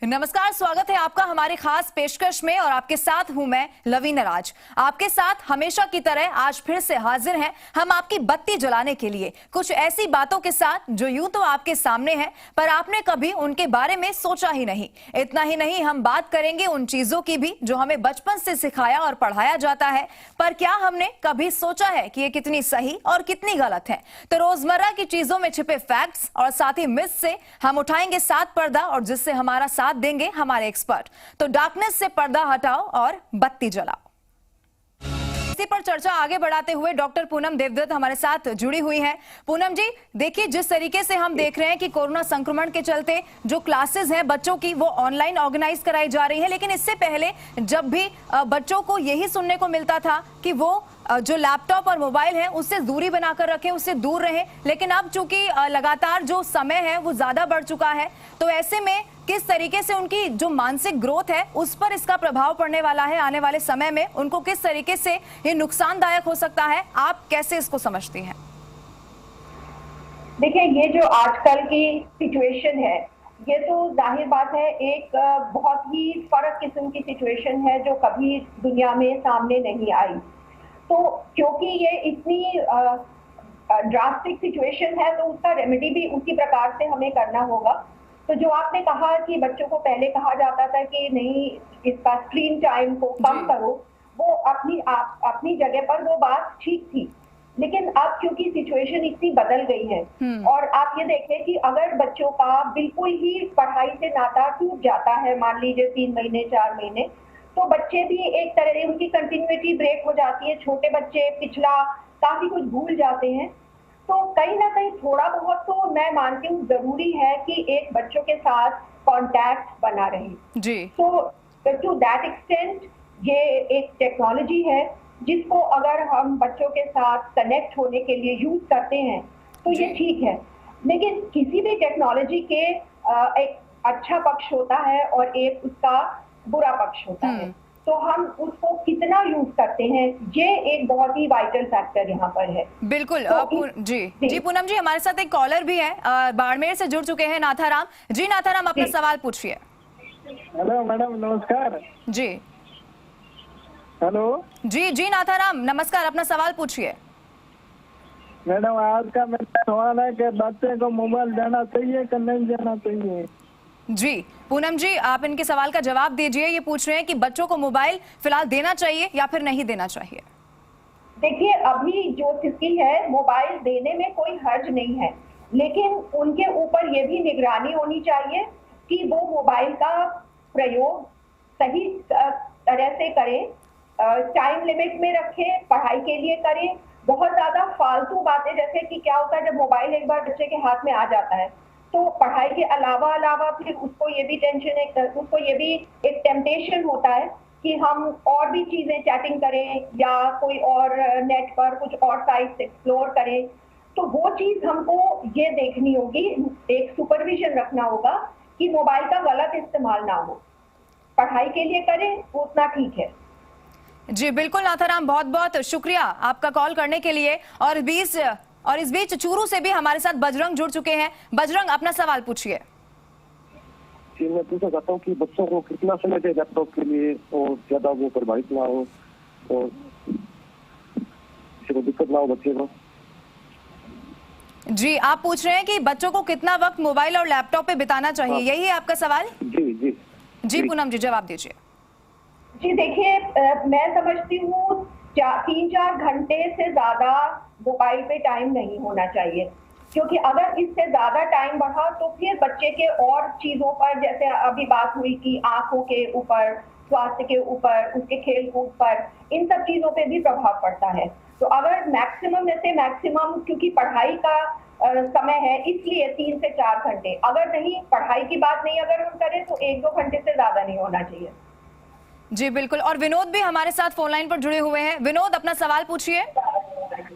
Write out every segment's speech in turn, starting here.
नमस्कार, स्वागत है आपका हमारे खास पेशकश में और आपके साथ हूं मैं लवीना राज। आपके साथ हमेशा की तरह आज फिर से हाजिर हैं हम आपकी बत्ती जलाने के लिए कुछ ऐसी बातों के साथ जो यूं तो आपके सामने है पर आपने कभी उनके बारे में सोचा ही नहीं। इतना ही नहीं, हम बात करेंगे उन चीजों की भी जो हमें बचपन से सिखाया और पढ़ाया जाता है, पर क्या हमने कभी सोचा है कि ये कितनी सही और कितनी गलत है। तो रोजमर्रा की चीजों में छिपे फैक्ट्स और साथ ही मिथ से हम उठाएंगे साथ पर्दा और जिससे हमारा साथ देंगे हमारे एक्सपर्ट। तो डार्कनेस से पर्दा हटाओ और बत्ती जलाओ। इसी पर चर्चा आगे बढ़ाते हुए डॉक्टर पूनम देवदत्त हमारे साथ जुड़ी हुई हैं। पूनम जी, देखिए जिस तरीके से हम देख रहे हैं कि कोरोना संक्रमण के चलते जो क्लासेस हैं बच्चों की वो ऑनलाइन ऑर्गेनाइज कराई जा रही है, लेकिन इससे पहले जब भी बच्चों को यही सुनने को मिलता था कि वो जो लैपटॉप और मोबाइल है उससे दूरी बनाकर रखें, उससे दूर रहें। लेकिन अब चूंकि लगातार जो समय है वो ज्यादा बढ़ चुका है, तो ऐसे में किस तरीके से उनकी जो मानसिक ग्रोथ है उस पर इसका प्रभाव पड़ने वाला है आने वाले समय में, उनको किस तरीके से ये नुकसानदायक हो सकता है, आप कैसे इसको समझती हैं? देखिए, ये जो आजकल की सिचुएशन है ये तो जाहिर बात है एक बहुत ही फर्क किस्म की सिचुएशन है जो कभी दुनिया में सामने नहीं आई। तो क्योंकि ये इतनी ड्रास्टिक सिचुएशन है तो उसका रेमेडी भी उसी प्रकार से हमें करना होगा। तो जो आपने कहा कि बच्चों को पहले कहा जाता था कि नहीं, इसका स्क्रीन टाइम को कम करो, वो अपनी जगह पर वो बात ठीक थी। लेकिन अब क्योंकि सिचुएशन इतनी बदल गई है और आप ये देखें कि अगर बच्चों का बिल्कुल ही पढ़ाई से नाता टूट जाता है, मान लीजिए 3 महीने 4 महीने, तो बच्चे भी एक तरह से उनकी कंटिन्यूटी ब्रेक हो जाती है। छोटे बच्चे पिछला काफी कुछ भूल जाते हैं। तो कहीं ना कहीं थोड़ा बहुत तो मैं मानती हूँ जरूरी है कि एक बच्चों के साथ कांटेक्ट बना रहे जी। तो टू दैट एक्सटेंट ये एक टेक्नोलॉजी है जिसको अगर हम बच्चों के साथ कनेक्ट होने के लिए यूज करते हैं तो ये ठीक है। लेकिन किसी भी टेक्नोलॉजी के एक अच्छा पक्ष होता है और एक उसका बुरा पक्ष होता है। तो हम उसको कितना यूज करते हैं ये एक बहुत ही वाइटल फैक्टर यहाँ पर है। बिल्कुल। तो जी पूनम जी, हमारे साथ एक कॉलर भी है, बाड़मेर से जुड़ चुके हैं, नाथाराम जी। नाथाराम, अपना सवाल पूछिए। हेलो मैडम, नमस्कार जी। हेलो जी नाथाराम, नमस्कार, अपना सवाल पूछिए। मैडम, आज का मेरा सवाल है कि बच्चे को मोबाइल देना चाहिए कि नहीं देना चाहिए? जी पूनम जी, आप इनके सवाल का जवाब दीजिए। ये पूछ रहे हैं कि बच्चों को मोबाइल फिलहाल देना चाहिए या फिर नहीं देना चाहिए। देखिए, अभी जो स्थिति है मोबाइल देने में कोई हर्ज नहीं है, लेकिन उनके ऊपर ये भी निगरानी होनी चाहिए कि वो मोबाइल का प्रयोग सही तरह से करें, टाइम लिमिट में रखें, पढ़ाई के लिए करें। बहुत ज्यादा फालतू बातें, जैसे कि क्या होता है जब मोबाइल एक बार बच्चे के हाथ में आ जाता है तो पढ़ाई के अलावा फिर उसको ये भी टेंशन है, उसको ये भी एक टेम्पटेशन होता है कि हम और भी चीजें चैटिंग करें या कोई और नेट पर कुछ और साइट्स एक्सप्लोर करें। तो वो चीज हमको ये देखनी होगी, एक सुपरविजन रखना होगा कि मोबाइल का गलत इस्तेमाल ना हो। पढ़ाई के लिए करें वो उतना ठीक है। जी बिल्कुल नाथाराम, बहुत बहुत शुक्रिया आपका कॉल करने के लिए। और इस बीच चूरू से भी हमारे साथ बजरंग जुड़ चुके हैं। बजरंग, अपना सवाल पूछिए। मैं पूछना चाहता हूँ कि बच्चों को कितना समय दे लैपटॉप के लिए और ज्यादा वो प्रभावित ना हो और किसी को दिक्कत ना हो बच्चे को। जी, आप पूछ रहे हैं कि बच्चों को कितना वक्त मोबाइल और लैपटॉप पे बिताना चाहिए, यही है आपका सवाल? जी पूनम जी, जवाब दीजिए। जी देखिए, मैं समझती हूँ 3-4 घंटे से ज्यादा मोबाइल पे टाइम नहीं होना चाहिए, क्योंकि अगर इससे ज्यादा टाइम बढ़ा तो फिर बच्चे के और चीजों पर, जैसे अभी बात हुई कि आंखों के ऊपर, स्वास्थ्य के ऊपर, उसके खेल कूद पर, इन सब चीजों पे भी प्रभाव पड़ता है। तो अगर मैक्सिमम में से मैक्सिमम, क्योंकि पढ़ाई का समय है इसलिए 3 से 4 घंटे, अगर नहीं पढ़ाई की बात नहीं अगर हम करें तो 1-2 घंटे से ज्यादा नहीं होना चाहिए। जी बिल्कुल। और विनोद भी हमारे साथ फोन लाइन पर जुड़े हुए हैं। विनोद, अपना सवाल पूछिए।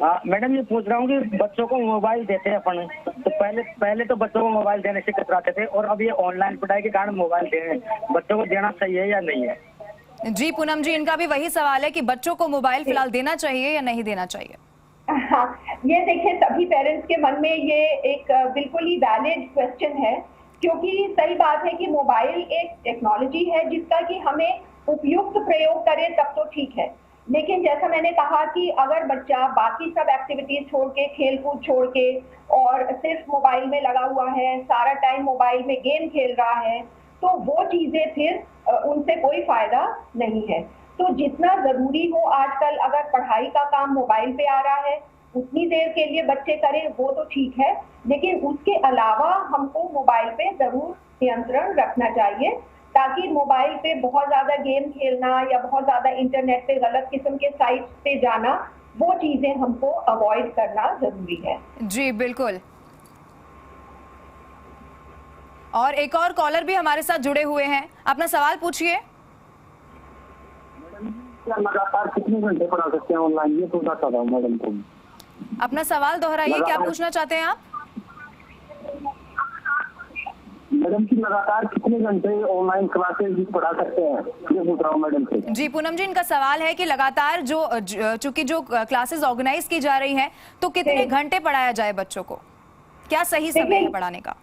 मैडम, ये पूछ रहा हूँ कि बच्चों को मोबाइल देते हैं अपन, तो पहले तो बच्चों को मोबाइल देने से कतराते थे और अब ये ऑनलाइन पढ़ाई के कारण मोबाइल दे रहे हैं, बच्चों को देना चाहिए या नहीं है? जी पूनम जी, इनका भी वही सवाल है कि बच्चों को मोबाइल फिलहाल देना चाहिए या नहीं देना चाहिए। हाँ, ये देखिए सभी पेरेंट्स के मन में ये एक बिल्कुल ही वैलिड क्वेश्चन है क्योंकि सही बात है कि मोबाइल एक टेक्नोलॉजी है जिसका कि हमें उपयुक्त प्रयोग करें तब तो ठीक है, लेकिन जैसा मैंने कहा कि अगर बच्चा बाकी सब एक्टिविटीज छोड़ के, खेल कूद छोड़ के और सिर्फ मोबाइल में लगा हुआ है, सारा टाइम मोबाइल में गेम खेल रहा है, तो वो चीजें फिर उनसे कोई फायदा नहीं है। तो जितना जरूरी हो आजकल, अगर पढ़ाई का काम मोबाइल पे आ रहा है उतनी देर के लिए बच्चे करें, वो तो ठीक है, लेकिन उसके अलावा हमको मोबाइल पे जरूर नियंत्रण रखना चाहिए, ताकि मोबाइल पे बहुत ज्यादा गेम खेलना या बहुत ज्यादा इंटरनेट पे गलत किस्म के साइट्स पे जाना, वो चीजें हमको अवॉइड करना जरूरी है। जी बिल्कुल। और एक और कॉलर भी हमारे साथ जुड़े हुए हैं, अपना सवाल पूछिए। लगातार कितने घंटे पढ़ा सकते हैं ऑनलाइन, ये पूछना चाहता हूँ मैडम को। अपना सवाल दोहराइए, क्या पूछना चाहते हैं आप? मैडम की लगातार कितने घंटे ऑनलाइन क्लासेस पढ़ा सकते हैं, ये पूछ रहा हूँ मैडम से। जी पूनम जी, इनका सवाल है कि लगातार चूंकि जो क्लासेस ऑर्गेनाइज की जा रही हैं, तो कितने घंटे पढ़ाया जाए बच्चों को, क्या सही समय है पढ़ाने का?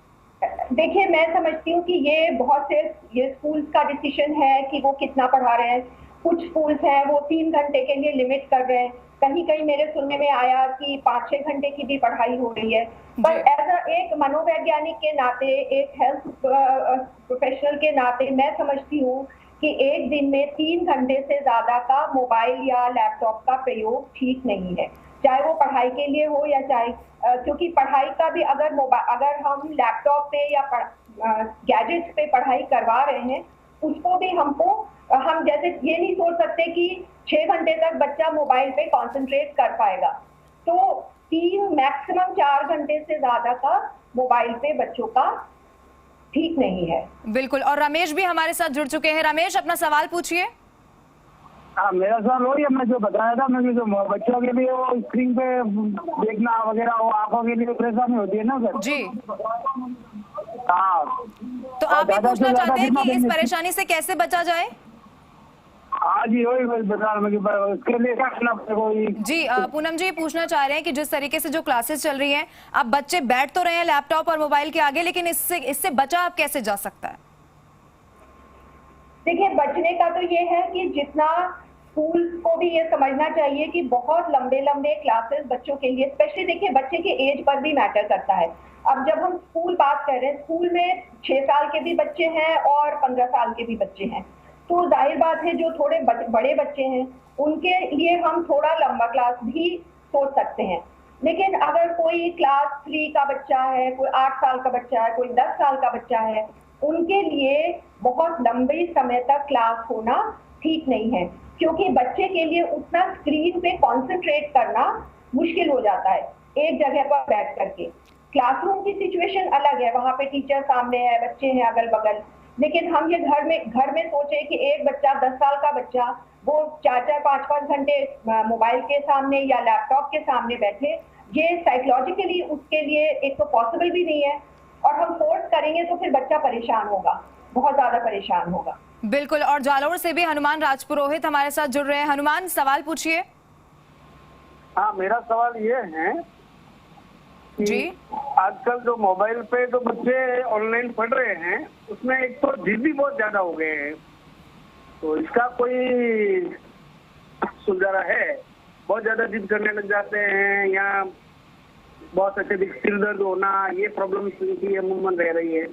देखिए, मैं समझती हूँ कि ये बहुत से ये स्कूल्स का डिसीजन है कि वो कितना पढ़ा रहे हैं। कुछ स्कूल्स हैं वो 3 घंटे के लिए लिमिट कर रहे हैं, कहीं कहीं मेरे सुनने में आया कि 5-6 घंटे की भी पढ़ाई हो रही है। पर एक मनोवैज्ञानिक के नाते, एक हेल्थ प्रोफेशनल के नाते मैं समझती हूँ कि एक दिन में 3 घंटे से ज्यादा का मोबाइल या लैपटॉप का प्रयोग ठीक नहीं है, चाहे वो पढ़ाई के लिए हो या चाहे क्योंकि पढ़ाई का भी अगर हम लैपटॉप पे या गैजेट्स पे पढ़ाई करवा रहे हैं, उसको भी हम जैसे ये नहीं सोच सकते कि 6 घंटे तक बच्चा मोबाइल पे कंसंट्रेट कर पाएगा। तो 3 मैक्सिमम 4 घंटे से ज्यादा का मोबाइल पे बच्चों का ठीक नहीं है। बिल्कुल। और रमेश भी हमारे साथ जुड़ चुके हैं। रमेश, अपना सवाल पूछिए। हाँ, मेरा सवाल वही है, मैं जो बताया था, मैं जो बच्चों के लिए वो स्क्रीन पे देखना वगैरह, वो आंखों के लिए परेशानी होती है ना सर। जी हाँ, तो आप ये पूछना चाहते हैं कि इस परेशानी से कैसे बचा जाए? हाँ जी, वही बता रहा हूँ, उसके लिए क्या करना पड़ेगा? जी पूनम जी पूछना चाह रहे हैं कि जिस तरीके से जो क्लासेस चल रही हैं, अब बच्चे बैठ तो रहे हैं लैपटॉप और मोबाइल के आगे, लेकिन इससे बचा आप कैसे जा सकता है? देखिए, बचने का तो ये है कि जितना स्कूल को भी ये समझना चाहिए कि बहुत लंबे लंबे क्लासेस बच्चों के लिए, स्पेशली देखिए बच्चे के एज पर भी मैटर करता है। अब जब हम स्कूल बात कर रहे हैं, स्कूल में 6 साल के भी बच्चे हैं और 15 साल के भी बच्चे हैं, तो जाहिर बात है जो थोड़े बड़े बच्चे हैं उनके लिए हम थोड़ा लंबा क्लास भी सोच सकते हैं। लेकिन अगर कोई क्लास 3 का बच्चा है, कोई 8 साल का बच्चा है, कोई 10 साल का बच्चा है, उनके लिए बहुत लंबे समय तक क्लास होना ठीक नहीं है, क्योंकि बच्चे के लिए उतना स्क्रीन पे कंसंट्रेट करना मुश्किल हो जाता है एक जगह पर बैठ करके। क्लासरूम की सिचुएशन अलग है, वहां पे टीचर सामने है, बच्चे हैं अगल बगल, लेकिन हम ये घर में सोचे कि एक बच्चा 10 साल का बच्चा वो 4-4, 5-5 घंटे मोबाइल के सामने या लैपटॉप के सामने बैठे, ये साइकोलॉजिकली उसके लिए एक तो पॉसिबल भी नहीं है, और हम फोर्स करेंगे तो फिर बच्चा परेशान होगा, बहुत ज्यादा परेशान होगा। बिल्कुल। और जालोर से भी हनुमान राजपुरोहित हमारे साथ जुड़ रहे हैं। हनुमान, सवाल पूछिए। हाँ, मेरा सवाल ये है जी, आजकल जो मोबाइल पे जो बच्चे ऑनलाइन पढ़ रहे हैं, उसमें एक तो जिद भी बहुत ज्यादा हो गए हैं, तो इसका कोई सुधार है? बहुत ज्यादा जिद करने लग जाते हैं या बहुत अत्यधिक सिर दर्द होना, ये प्रॉब्लम की अमूमन रह रही है।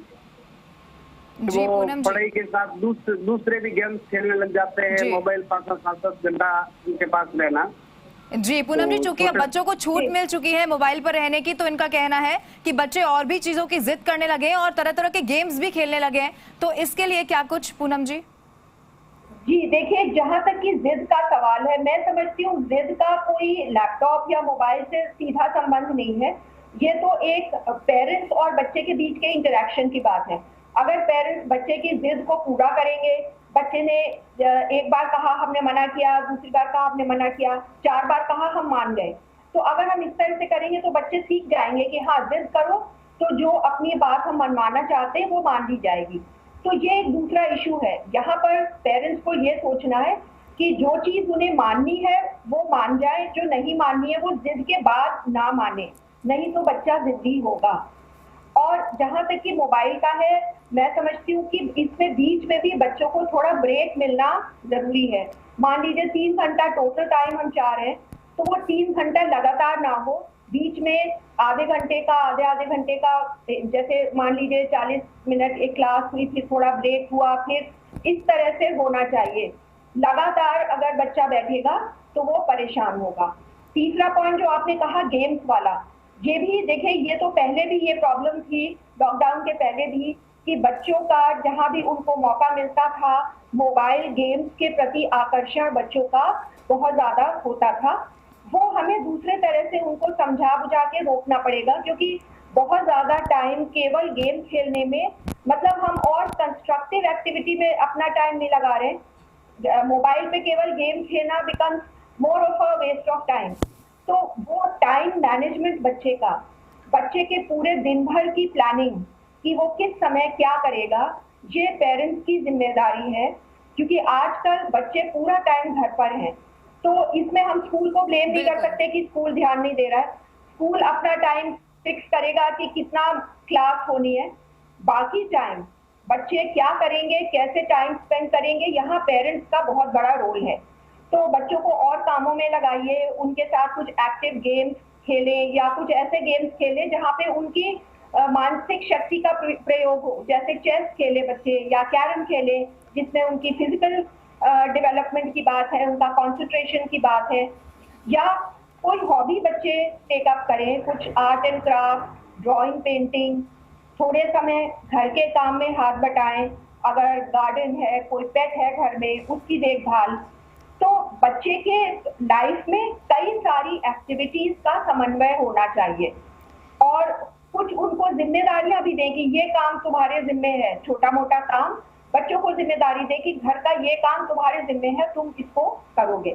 जी वो पूनम जी। पढ़ाई के साथ दूसरे भी गेम्स खेलने लग जाते हैं, मोबाइल 5-7 घंटा उनके पास रहना। जी पूनम जी, चूंकि अब बच्चों को छूट मिल चुकी है मोबाइल पर रहने की, तो इनका कहना है कि बच्चे और भी चीजों की जिद करने लगे हैं और तरह तरह के गेम्स भी खेलने लगे हैं, तो इसके लिए क्या कुछ पूनम जी? जी देखिए, जहां तक कि जिद का सवाल है, मैं समझती हूँ जिद का कोई लैपटॉप या मोबाइल से सीधा संबंध नहीं है, ये तो एक पेरेंट्स और बच्चे के बीच के इंटरेक्शन की बात है। अगर पेरेंट्स बच्चे की जिद को पूरा करेंगे, बच्चे ने एक बार कहा हमने मना किया, दूसरी बार कहा हमने मना किया, 4 बार कहा हम मान गए, तो अगर हम इस तरह से करेंगे तो बच्चे सीख जाएंगे कि हाँ, जिद करो तो जो अपनी बात हम मनवाना चाहते हैं वो मान ली जाएगी। तो ये एक दूसरा इशू है, यहाँ पर पेरेंट्स को ये सोचना है कि जो चीज उन्हें माननी है वो मान जाए, जो नहीं माननी है वो जिद के बाद ना माने, नहीं तो बच्चा जिद्दी होगा। और जहां तक कि मोबाइल का है, मैं समझती हूँ कि इसमें बीच में भी बच्चों को थोड़ा ब्रेक मिलना जरूरी है। मान लीजिए 3 घंटा टोटल टाइम हम चाह रहे हैं, तो वो 3 घंटा लगातार ना हो, बीच में आधे आधे घंटे का, जैसे मान लीजिए 40 मिनट एक क्लास हुई, फिर थोड़ा ब्रेक हुआ, फिर इस तरह से होना चाहिए। लगातार अगर बच्चा बैठेगा तो वो परेशान होगा। तीसरा पॉइंट जो आपने कहा गेम्स वाला, ये भी देखिए, ये तो पहले भी ये प्रॉब्लम थी, लॉकडाउन के पहले भी, कि बच्चों का जहां भी उनको मौका मिलता था, मोबाइल गेम्स के प्रति आकर्षण बच्चों का बहुत ज्यादा होता था। वो हमें दूसरे तरह से उनको समझा बुझा के रोकना पड़ेगा, क्योंकि बहुत ज्यादा टाइम केवल गेम खेलने में, मतलब हम और कंस्ट्रक्टिव एक्टिविटी में अपना टाइम नहीं लगा रहे। मोबाइल पे केवल गेम खेलना becomes more of a waste of time. तो वो टाइम मैनेजमेंट बच्चे के पूरे दिन भर की प्लानिंग, कि वो किस समय क्या करेगा, ये पेरेंट्स की जिम्मेदारी है, क्योंकि आजकल बच्चे पूरा टाइम घर पर हैं। तो इसमें हम स्कूल को ब्लेम नहीं कर सकते कि स्कूल ध्यान नहीं दे रहा है। स्कूल अपना टाइम फिक्स करेगा कि कितना क्लास होनी है, बाकी टाइम बच्चे क्या करेंगे, कैसे टाइम स्पेंड करेंगे, यहाँ पेरेंट्स का बहुत बड़ा रोल है। तो बच्चों को और कामों में लगाइए, उनके साथ कुछ एक्टिव गेम्स खेलें, या कुछ ऐसे गेम्स खेलें जहाँ पे उनकी मानसिक शक्ति का प्रयोग हो, जैसे चेस खेले बच्चे, या कैरम खेले, जिसमें उनकी फिजिकल डेवलपमेंट की बात है, उनका कंसंट्रेशन की बात है। या कोई हॉबी बच्चे टेकअप करें, कुछ art and craft, drawing, painting, थोड़े समय घर के काम में हाथ बटाएं। अगर गार्डन है, कोई पेट है घर में, उसकी देखभाल। तो बच्चे के लाइफ में कई सारी एक्टिविटीज का समन्वय होना चाहिए, और कुछ उनको जिम्मेदारियां भी दें कि ये काम तुम्हारे जिम्मे है, छोटा मोटा काम बच्चों को जिम्मेदारी दे कि घर का ये काम तुम्हारे जिम्मे है, तुम इसको करोगे।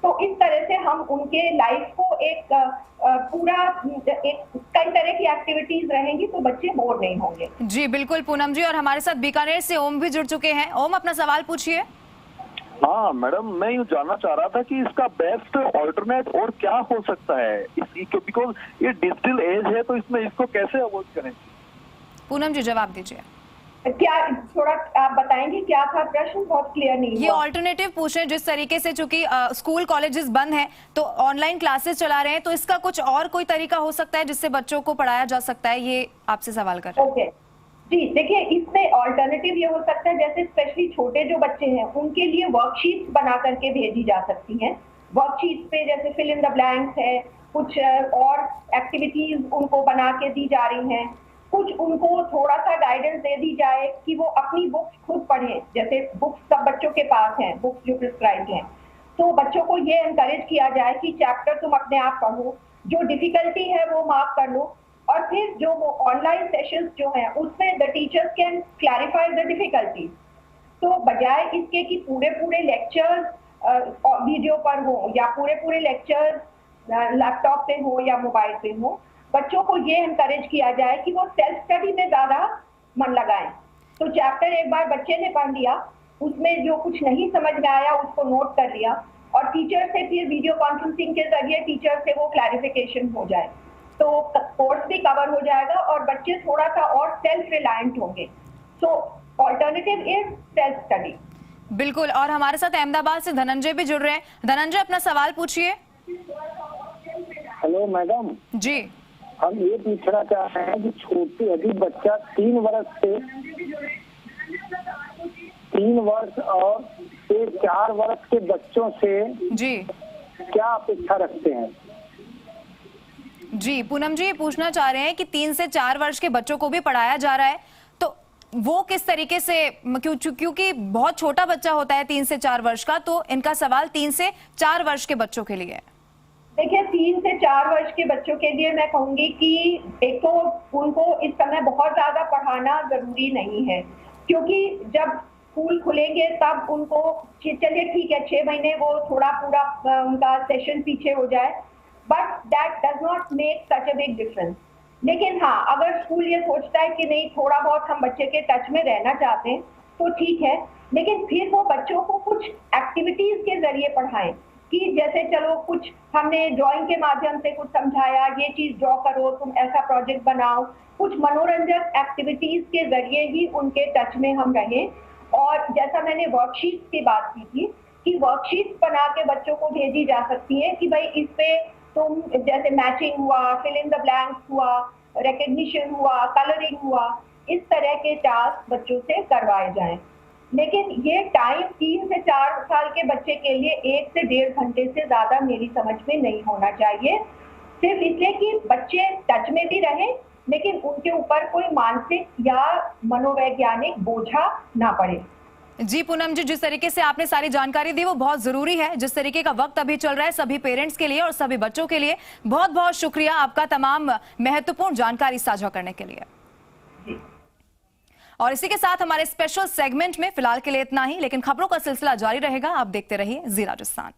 तो इस तरह से हम उनके लाइफ को एक कई तरह की एक्टिविटीज रहेंगी, तो बच्चे बोर नहीं होंगे। जी बिल्कुल पूनम जी, और हमारे साथ बीकानेर से ओम भी जुड़ चुके हैं। ओम, अपना सवाल पूछिए। हाँ मैडम, मैं ये जानना चाह रहा था कि इसका बेस्ट ऑल्टरनेट और क्या हो सकता है, बिकॉज ये डिजिटल एज है, तो इसमें इसको कैसे अवॉइड करें? पूनम जी जवाब दीजिए। क्या थोड़ा आप बताएंगे क्या था प्रश्न? बहुत क्लियर नहीं ये हुआ। ऑल्टरनेटिव पूछ रहे हैं, जिस तरीके से चूंकि स्कूल कॉलेजेस बंद हैं तो ऑनलाइन क्लासेस चला रहे हैं, तो इसका कुछ और कोई तरीका हो सकता है जिससे बच्चों को पढ़ाया जा सकता है, ये आपसे सवाल कर रहे हैं। ओके जी, देखिए इसमें ऑल्टरनेटिव ये हो सकता है, जैसे स्पेशली छोटे जो बच्चे हैं उनके लिए वर्कशीट्स बना करके भेजी जा सकती हैं। वर्कशीट्स पे जैसे फिल इन द ब्लैंक्स है, कुछ और एक्टिविटीज उनको बना के दी जा रही हैं। कुछ उनको थोड़ा सा गाइडेंस दे दी जाए कि वो अपनी बुक्स खुद पढ़ें, जैसे बुक्स सब बच्चों के पास हैं, बुक्स जो प्रिस्क्राइब्ड हैं, तो बच्चों को ये एनकरेज किया जाए कि चैप्टर तुम अपने आप पढ़ो, जो डिफिकल्टी है वो मार्क कर लो, और फिर जो वो ऑनलाइन सेशंस जो हैं उसमें the teachers can clarify the difficulty. तो बजाय इसके कि पूरे लेक्चर्स वीडियो पर हो, या पूरे लेक्चर्स लैपटॉप पे हो या मोबाइल पे हो, बच्चों को ये एनकरेज किया जाए कि वो सेल्फ स्टडी में ज्यादा मन लगाएं। तो चैप्टर एक बार बच्चे ने पढ़ लिया, उसमें जो कुछ नहीं समझ में आया उसको नोट कर लिया, और टीचर से फिर वीडियो कॉन्फ्रेंसिंग के जरिए टीचर से वो क्लैरिफिकेशन हो जाए, तो कोर्स भी कवर हो जाएगा और बच्चे थोड़ा सा और सेल्फ रिलायंट होंगे। सो ऑल्टरनेटिव इज सेल्फ स्टडी। बिल्कुल, और हमारे साथ अहमदाबाद से धनंजय भी जुड़ रहे हैं। धनंजय, अपना सवाल पूछिए। हेलो मैडम जी, हम ये पूछना चाह रहे हैं कि छोटे यदि बच्चा 3 वर्ष और से 4 वर्ष के बच्चों से जी क्या अपेक्षा रखते हैं? जी, पूनम जी ये पूछना चाह रहे हैं कि 3 से 4 वर्ष के बच्चों को भी पढ़ाया जा रहा है, तो वो किस तरीके से, क्योंकि बहुत छोटा बच्चा होता है 3 से 4 वर्ष का, तो इनका सवाल 3 से 4 वर्ष के बच्चों के लिए है। देखिए 3 से 4 वर्ष के बच्चों के लिए मैं कहूंगी कि एक तो उनको इस समय बहुत ज्यादा पढ़ाना जरूरी नहीं है, क्योंकि जब स्कूल खुलेंगे तब उनको, चलिए ठीक है 6 महीने वो थोड़ा पूरा उनका सेशन पीछे हो जाए, but that does not make such a big difference. लेकिन हाँ, अगर स्कूल ये सोचता है कि नहीं थोड़ा बहुत हम बच्चे के टच में रहना चाहते हैं तो ठीक है, लेकिन फिर वो बच्चों को कुछ एक्टिविटीज के जरिए पढ़ाएं, कि जैसे चलो कुछ हमने ड्राइंग के माध्यम से कुछ समझाया, ये चीज ड्रॉ करो, तुम ऐसा प्रोजेक्ट बनाओ, कुछ मनोरंजक एक्टिविटीज के जरिए ही उनके टच में हम रहे। और जैसा मैंने वर्कशीट्स की बात की थी कि वर्कशीट्स बना के बच्चों को भेजी जा सकती है कि भाई इस पे तुम जैसे मैचिंग हुआ, फिल इन द ब्लैंक्स हुआ, रिकग्निशन हुआ, कलरिंग हुआ, इस तरह के टास्क बच्चों से करवाए जाएं। लेकिन ये टाइम 3 से 4 साल के बच्चे के लिए 1 से 1.5 घंटे से ज्यादा मेरी समझ में नहीं होना चाहिए, सिर्फ इसलिए कि बच्चे टच में भी रहें लेकिन उनके ऊपर कोई मानसिक या मनोवैज्ञानिक बोझा ना पड़े। जी पूनम जी, जिस तरीके से आपने सारी जानकारी दी वो बहुत जरूरी है। जिस तरीके का वक्त अभी चल रहा है सभी पेरेंट्स के लिए और सभी बच्चों के लिए, बहुत बहुत शुक्रिया आपका तमाम महत्वपूर्ण जानकारी साझा करने के लिए। और इसी के साथ हमारे स्पेशल सेगमेंट में फिलहाल के लिए इतना ही, लेकिन खबरों का सिलसिला जारी रहेगा। आप देखते रहिए जी राजस्थान।